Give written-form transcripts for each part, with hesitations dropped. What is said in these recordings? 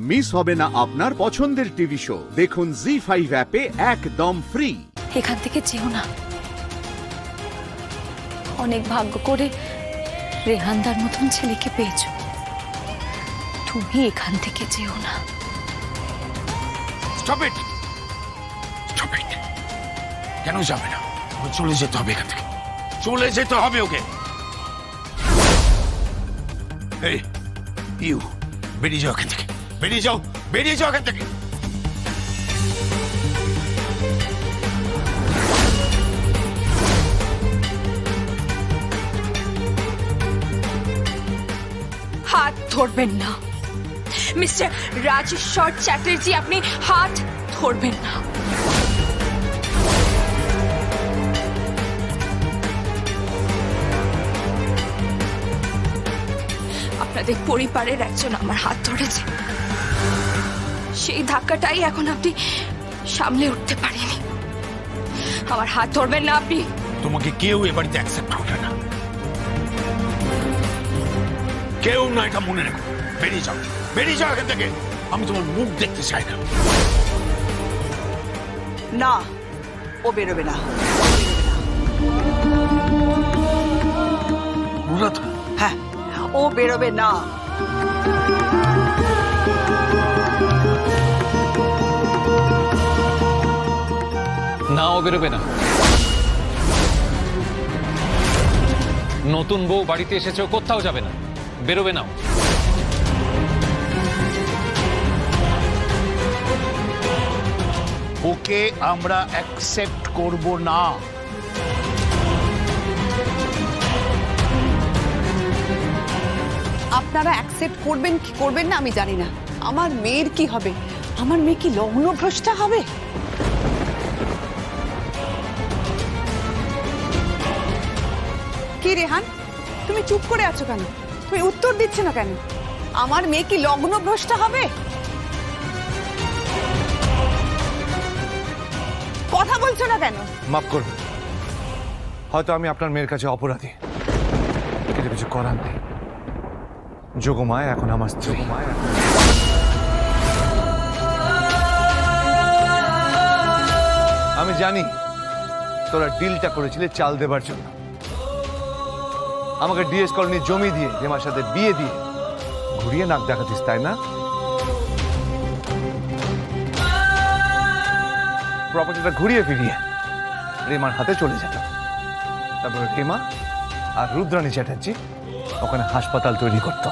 Miss হবে না আপনার পছন্দের টিভি শো। দেখুন জি5 অ্যাপে একদম ফ্রি। এখান থেকে যেও না, অনেক ভাগ্য করে রেহানদার মতন ছেলেকে পেয়েছো, তুমি এখান থেকে যেও না। Stop it, stop it. কেন যাবে না? ও চলে যেতে হবে এখান থেকে, চলে যেতে হবে ওকে। এই ইউ, বেরিয়ে যাও এখান থেকে, বেরিয়ে যাও, বেরিয়ে যাও এখান থেকে। হাত ধরবেন না মিস্টার রাজেশ্বর চ্যাটার্জি, আপনি হাত ধরবেন না। আপনাদের পরিবারের একজন আমার হাত ধরেছে, সেই ধাক্কাটাই এখন আপনি সামলে উঠতে পারেনি। আমার হাত ধরবেন না আপনি। তোমাকে কেউ এ বাড়িতে অ্যাকসেপ্ট করবে না, কেউ না, এটা মনে রেখো। বেরিয়ে যাও, বেরিয়ে যাও এখান থেকে। আমি তোমার মুখ দেখতে চাই না। না, ও বেরোবে না। মুরাদ, হ্যাঁ, ও বেরোবে না। না, ও বেরোবে না। নতুন বউ বাড়িতে এসেছে, ও কোথাও যাবে না, বেরোবে না। ওকে আমরা অ্যাকসেপ্ট করব না। আপনারা অ্যাকসেপ্ট করবেন কি করবেন না আমি জানি না, আমার মেয়ের কি হবে? আমার মেয়ে কি লগ্নভ্রষ্টা হবে? কি রেহান, তুমি চুপ করে আছো কেন? তুমি উত্তর দিচ্ছ না কেন? আমার মেয়ে কি লগ্নভ্রষ্টা হবে? কথা বলছো না কেন? মাফ করবেন, হয়তো আমি আপনার মেয়ের কাছে অপরাধী, কিন্তু কিছু করার নেই। যোগমায়া এখন আমার স্ত্রী। আমি জানি তোরা ডিলটা করেছিলে চাল দেবার জন্য, আমাকে ডিএস কলোনি জমি দিয়ে রেমার সাথে বিয়ে দিয়ে ঘুরিয়ে নাক দেখাতিস, তাই না? প্রপার্টিটা ঘুরিয়ে ফিরিয়ে রেমার হাতে চলে যেত, তারপরে রেমা আর রুদ্রাণী চ্যাটার্জি ওখানে হাসপাতাল তৈরি করত।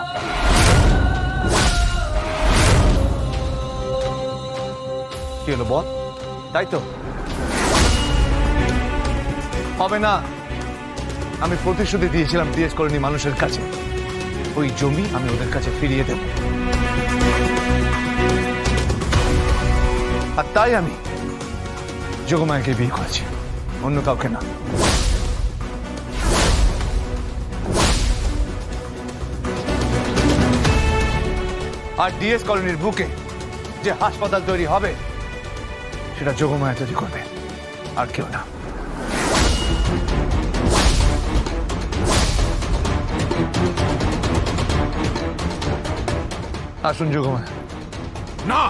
কি হলো বল? তাই তো হবে না। আমি প্রতিশ্রুতি দিয়েছিলাম ডিএস কলোনি মানুষের কাছে, ওই জমি আমি ওদের কাছে ফিরিয়ে দেব, আর তাই আমি যোগমায়াকে বিয়ে করেছি, অন্য কাউকে না। আর ডিএস কলোনির বুকে যে হাসপাতাল তৈরি হবে সেটা যোগমায়া তৈরি করবে, আর কেউ না। আসুন যোগমায়া। না,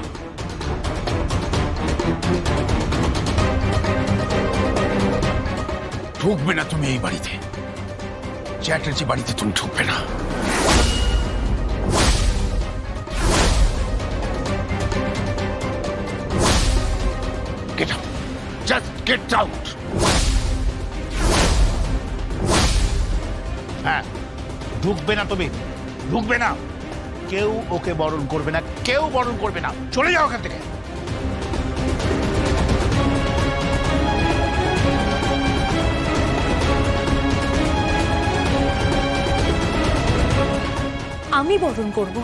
ঢুকবে না তুমি এই বাড়িতে। চ্যাটার্জি বাড়িতে তুমি ঢুকবে না। Get out. Just get out. হ্যাঁ, ঢুকবে না তুমি, ঢুকবে না। কেউ ওকে বরণ করবে না, কেউ বরণ করবে না। চলে যাও ওখান থেকে। আমি বরণ করব।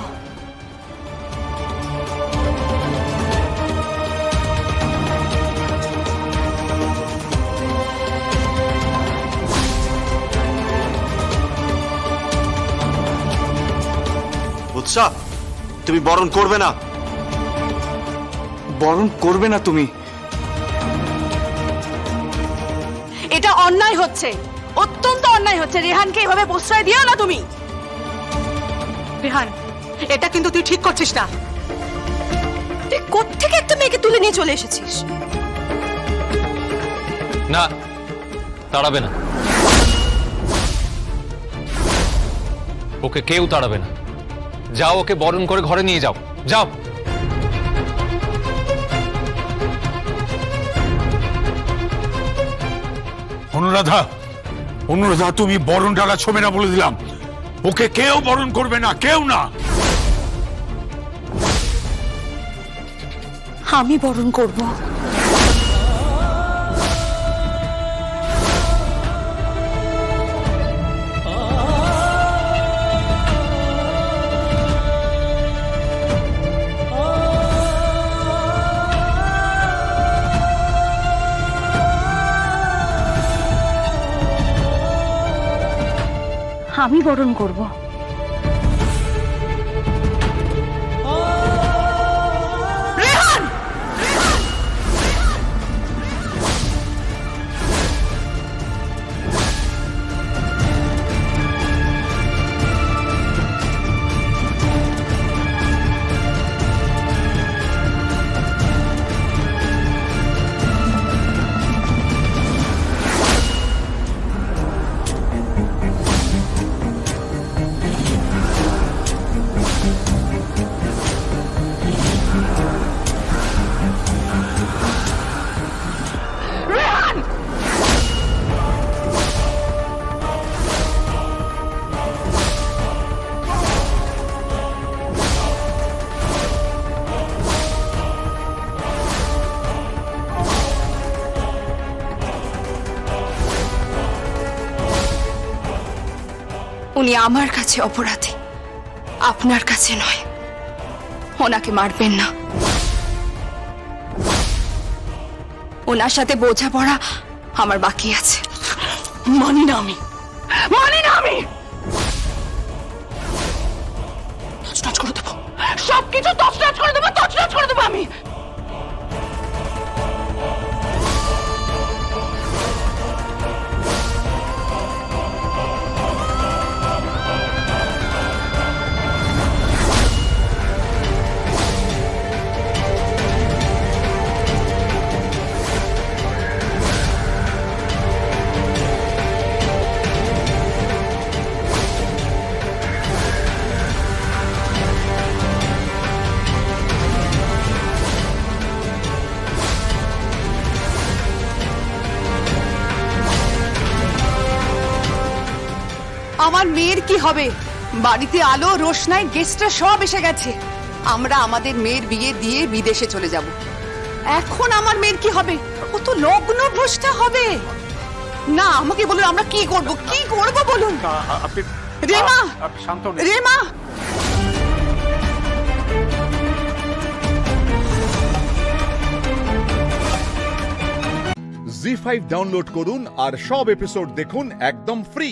উৎসাহ, তুমি বরণ করবে না। বরণ করবে না তুমি। এটা অন্যায় হচ্ছে, অত্যন্ত অন্যায় হচ্ছে। রেহানকে এভাবে প্রশ্রয় দিও না তুমি। রেহান, এটা কিন্তু তুই ঠিক করছিস না। কোত্থেকে একটা মেয়েকে তুলে নিয়ে চলে এসেছিস? না, তাড়াবে না। ওকে কেউ তাড়াবে না। যাও, ওকে বরণ করে ঘরে নিয়ে যাও, যাও। অনুরাধা, অনুরাধা, তুমি বরণ ডালা ছবে না বলে দিলাম। ওকে কেউ বরণ করবে না, কেউ না। আমি বরণ করব। আমি বরণ করব। উনি আমার কাছে অপরাধী, আপনার কাছে নয়। ওনাকে মারবেন না। ওনার সাথে বোঝাপড়া আমার বাকি আছে। মানি না আমি, মানি না আমি। তছনছ করে দেবো, সবকিছু তছনছ করে দেবো, তছনছ করে দেবো আমি। আমার মেয়ের কি হবে? বাড়িতে আলো রোশনাই গেস্টরা সব এসে গেছে। আমরা আমাদের মেয়ের বিয়ে দিয়ে বিদেশে চলে যাব। এখন আমার মেয়ের কি হবে? ও তো লগ্ন ভ্রষ্টা হবে। না, আমাকে বলুন আমরা কি করব, কি করব বলুন। রেমা, রেমা, জি5 ডাউনলোড করুন আর সব এপিসোড দেখুন একদম ফ্রি।